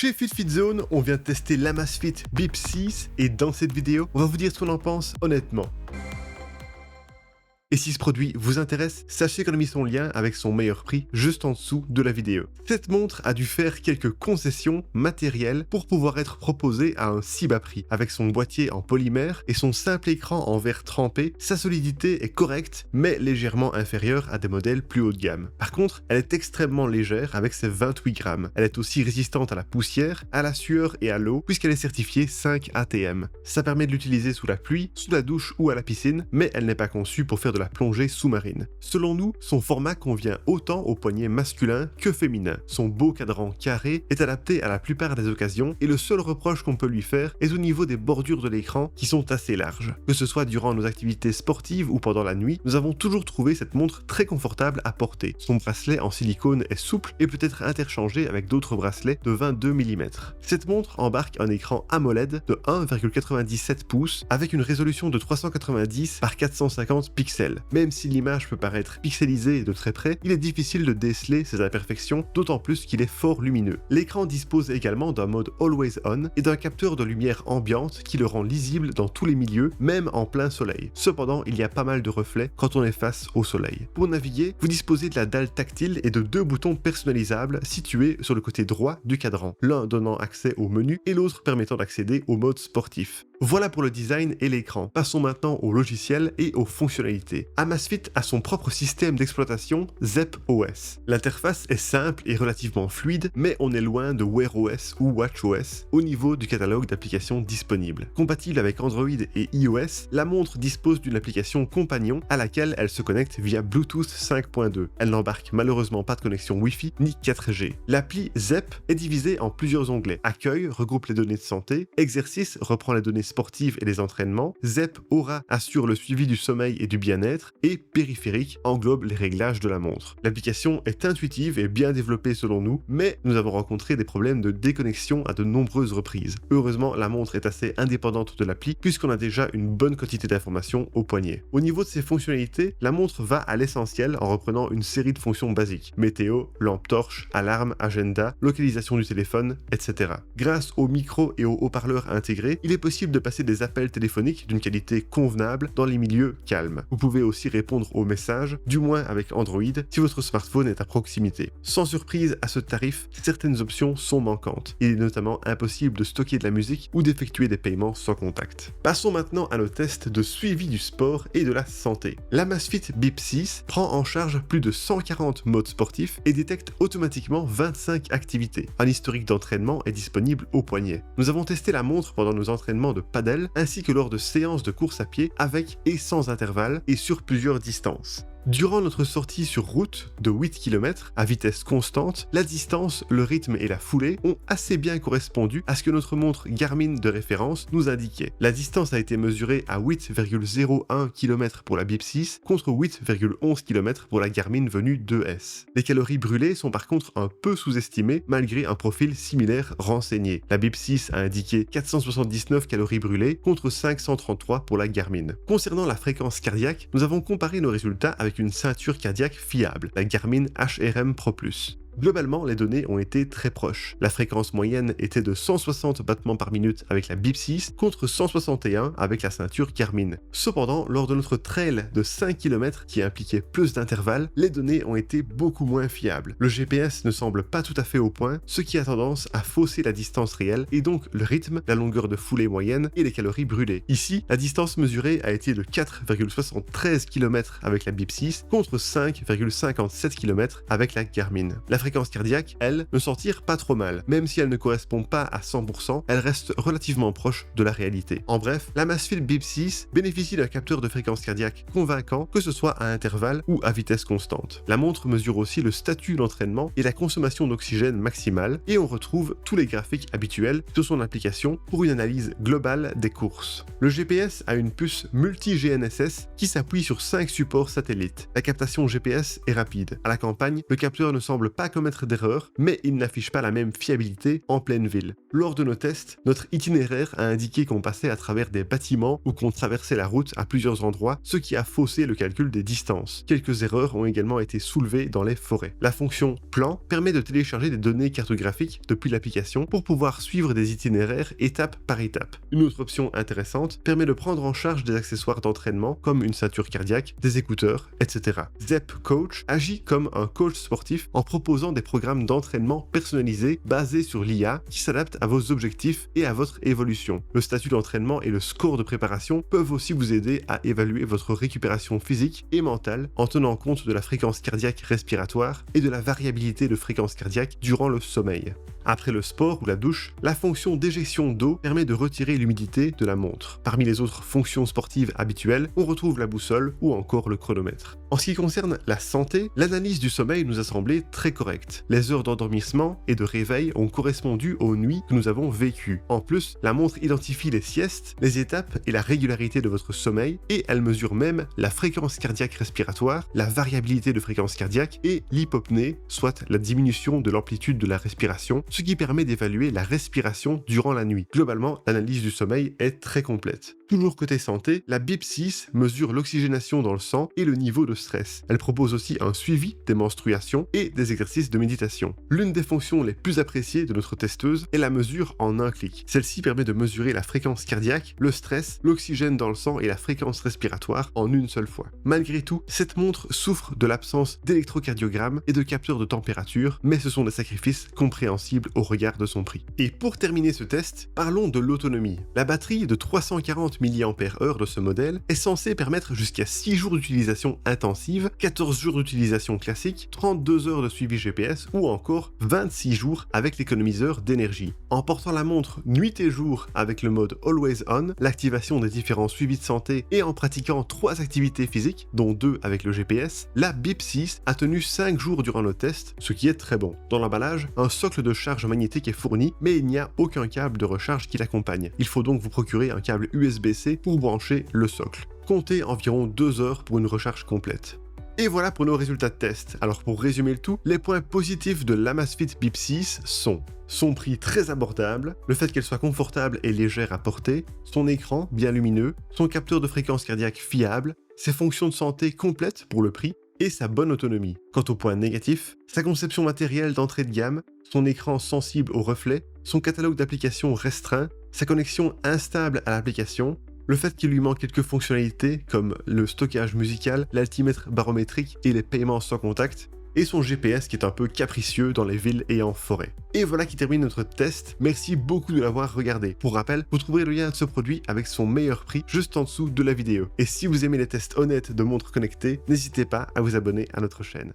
Chez FitFitZone, on vient de tester l'Amazfit Bip 6 et dans cette vidéo, on va vous dire ce qu'on en pense honnêtement. Et si ce produit vous intéresse, sachez qu'on a mis son lien avec son meilleur prix juste en dessous de la vidéo. Cette montre a dû faire quelques concessions matérielles pour pouvoir être proposée à un si bas prix. Avec son boîtier en polymère et son simple écran en verre trempé, sa solidité est correcte mais légèrement inférieure à des modèles plus haut de gamme. Par contre, elle est extrêmement légère avec ses 28 grammes. Elle est aussi résistante à la poussière, à la sueur et à l'eau puisqu'elle est certifiée 5 ATM. Ça permet de l'utiliser sous la pluie, sous la douche ou à la piscine, mais elle n'est pas conçue pour faire de la plongée sous-marine. Selon nous, son format convient autant au poignet masculin que féminin. Son beau cadran carré est adapté à la plupart des occasions et le seul reproche qu'on peut lui faire est au niveau des bordures de l'écran qui sont assez larges. Que ce soit durant nos activités sportives ou pendant la nuit, nous avons toujours trouvé cette montre très confortable à porter. Son bracelet en silicone est souple et peut être interchangé avec d'autres bracelets de 22 mm. Cette montre embarque un écran AMOLED de 1,97 pouces avec une résolution de 390 par 450 pixels. Même si l'image peut paraître pixelisée de très près, il est difficile de déceler ces imperfections, d'autant plus qu'il est fort lumineux. L'écran dispose également d'un mode Always On et d'un capteur de lumière ambiante qui le rend lisible dans tous les milieux, même en plein soleil. Cependant, il y a pas mal de reflets quand on est face au soleil. Pour naviguer, vous disposez de la dalle tactile et de deux boutons personnalisables situés sur le côté droit du cadran, l'un donnant accès au menu et l'autre permettant d'accéder au mode sportif. Voilà pour le design et l'écran. Passons maintenant au logiciel et aux fonctionnalités. Amazfit a son propre système d'exploitation Zepp OS. L'interface est simple et relativement fluide, mais on est loin de Wear OS ou Watch OS au niveau du catalogue d'applications disponibles. Compatible avec Android et iOS, la montre dispose d'une application compagnon à laquelle elle se connecte via Bluetooth 5.2. Elle n'embarque malheureusement pas de connexion Wi-Fi ni 4G. L'appli Zepp est divisée en plusieurs onglets. Accueil regroupe les données de santé, exercice reprend les données sportives et les entraînements, Zepp Aura assure le suivi du sommeil et du bien-être, et périphérique englobe les réglages de la montre. L'application est intuitive et bien développée selon nous, mais nous avons rencontré des problèmes de déconnexion à de nombreuses reprises. Heureusement, la montre est assez indépendante de l'appli puisqu'on a déjà une bonne quantité d'informations au poignet. Au niveau de ses fonctionnalités, la montre va à l'essentiel en reprenant une série de fonctions basiques: météo, lampe torche, alarme, agenda, localisation du téléphone, etc. Grâce au micro et aux haut-parleurs intégrés, il est possible de passer des appels téléphoniques d'une qualité convenable dans les milieux calmes. Vous pouvez aussi répondre aux messages, du moins avec Android, si votre smartphone est à proximité. Sans surprise, à ce tarif, certaines options sont manquantes. Il est notamment impossible de stocker de la musique ou d'effectuer des paiements sans contact. Passons maintenant à nos tests de suivi du sport et de la santé. L'Amazfit Bip 6 prend en charge plus de 140 modes sportifs et détecte automatiquement 25 activités. Un historique d'entraînement est disponible au poignet. Nous avons testé la montre pendant nos entraînements de paddle ainsi que lors de séances de course à pied avec et sans intervalle et sur plusieurs distances. Durant notre sortie sur route de 8 km à vitesse constante, la distance, le rythme et la foulée ont assez bien correspondu à ce que notre montre Garmin de référence nous indiquait. La distance a été mesurée à 8,01 km pour la Bip 6 contre 8,11 km pour la Garmin Venue 2S. Les calories brûlées sont par contre un peu sous-estimées malgré un profil similaire renseigné. La Bip 6 a indiqué 479 calories brûlées contre 533 pour la Garmin. Concernant la fréquence cardiaque, nous avons comparé nos résultats avec une ceinture cardiaque fiable, la Garmin HRM Pro+. Globalement, les données ont été très proches. La fréquence moyenne était de 160 battements par minute avec la Bip 6 contre 161 avec la ceinture Garmin. Cependant, lors de notre trail de 5 km qui impliquait plus d'intervalles, les données ont été beaucoup moins fiables. Le GPS ne semble pas tout à fait au point, ce qui a tendance à fausser la distance réelle et donc le rythme, la longueur de foulée moyenne et les calories brûlées. Ici, la distance mesurée a été de 4,73 km avec la Bip 6 contre 5,57 km avec la Garmin. La fréquence cardiaque, elle, ne s'en tire pas trop mal. Même si elle ne correspond pas à 100%, elle reste relativement proche de la réalité. En bref, l'Amazfit Bip 6 bénéficie d'un capteur de fréquence cardiaque convaincant, que ce soit à intervalle ou à vitesse constante. La montre mesure aussi le statut d'entraînement et la consommation d'oxygène maximale, et on retrouve tous les graphiques habituels sur son application pour une analyse globale des courses. Le GPS a une puce multi-GNSS qui s'appuie sur 5 supports satellites. La captation GPS est rapide. À la campagne, le capteur ne semble pas commettre d'erreur, mais il n'affiche pas la même fiabilité en pleine ville. Lors de nos tests, notre itinéraire a indiqué qu'on passait à travers des bâtiments ou qu'on traversait la route à plusieurs endroits, ce qui a faussé le calcul des distances. Quelques erreurs ont également été soulevées dans les forêts. La fonction plan permet de télécharger des données cartographiques depuis l'application pour pouvoir suivre des itinéraires étape par étape. Une autre option intéressante permet de prendre en charge des accessoires d'entraînement comme une ceinture cardiaque, des écouteurs, etc. Zepp Coach agit comme un coach sportif en proposant des programmes d'entraînement personnalisés basés sur l'IA qui s'adaptent à vos objectifs et à votre évolution. Le statut d'entraînement et le score de préparation peuvent aussi vous aider à évaluer votre récupération physique et mentale en tenant compte de la fréquence cardiaque respiratoire et de la variabilité de fréquence cardiaque durant le sommeil. Après le sport ou la douche, la fonction d'éjection d'eau permet de retirer l'humidité de la montre. Parmi les autres fonctions sportives habituelles, on retrouve la boussole ou encore le chronomètre. En ce qui concerne la santé, l'analyse du sommeil nous a semblé très correcte. Les heures d'endormissement et de réveil ont correspondu aux nuits que nous avons vécues. En plus, la montre identifie les siestes, les étapes et la régularité de votre sommeil et elle mesure même la fréquence cardiaque respiratoire, la variabilité de fréquence cardiaque et l'hypopnée, soit la diminution de l'amplitude de la respiration, ce qui permet d'évaluer la respiration durant la nuit. Globalement, l'analyse du sommeil est très complète. Toujours côté santé, la BIP6 mesure l'oxygénation dans le sang et le niveau de stress. Elle propose aussi un suivi des menstruations et des exercices de méditation. L'une des fonctions les plus appréciées de notre testeuse est la mesure en un clic. Celle-ci permet de mesurer la fréquence cardiaque, le stress, l'oxygène dans le sang et la fréquence respiratoire en une seule fois. Malgré tout, cette montre souffre de l'absence d'électrocardiogramme et de capteur de température, mais ce sont des sacrifices compréhensibles au regard de son prix. Et pour terminer ce test, parlons de l'autonomie. La batterie de 340 mAh de ce modèle est censée permettre jusqu'à 6 jours d'utilisation intensive, 14 jours d'utilisation classique, 32 heures de suivi GPS ou encore 26 jours avec l'économiseur d'énergie. En portant la montre nuit et jour avec le mode Always On, l'activation des différents suivis de santé et en pratiquant 3 activités physiques, dont 2 avec le GPS, la BIP6 a tenu 5 jours durant le test, ce qui est très bon. Dans l'emballage, un socle de charge magnétique est fourni, mais il n'y a aucun câble de recharge qui l'accompagne. Il faut donc vous procurer un câble USB-C pour brancher le socle. Comptez environ 2 heures pour une recharge complète. Et voilà pour nos résultats de test. Alors pour résumer le tout, les points positifs de l'Amazfit Bip 6 sont son prix très abordable, le fait qu'elle soit confortable et légère à porter, son écran bien lumineux, son capteur de fréquence cardiaque fiable, ses fonctions de santé complètes pour le prix et sa bonne autonomie. Quant aux points négatifs, sa conception matérielle d'entrée de gamme, son écran sensible aux reflets, son catalogue d'applications restreint, sa connexion instable à l'application, le fait qu'il lui manque quelques fonctionnalités comme le stockage musical, l'altimètre barométrique et les paiements sans contact, et son GPS qui est un peu capricieux dans les villes et en forêt. Et voilà qui termine notre test, merci beaucoup de l'avoir regardé. Pour rappel, vous trouverez le lien de ce produit avec son meilleur prix juste en dessous de la vidéo. Et si vous aimez les tests honnêtes de montres connectées, n'hésitez pas à vous abonner à notre chaîne.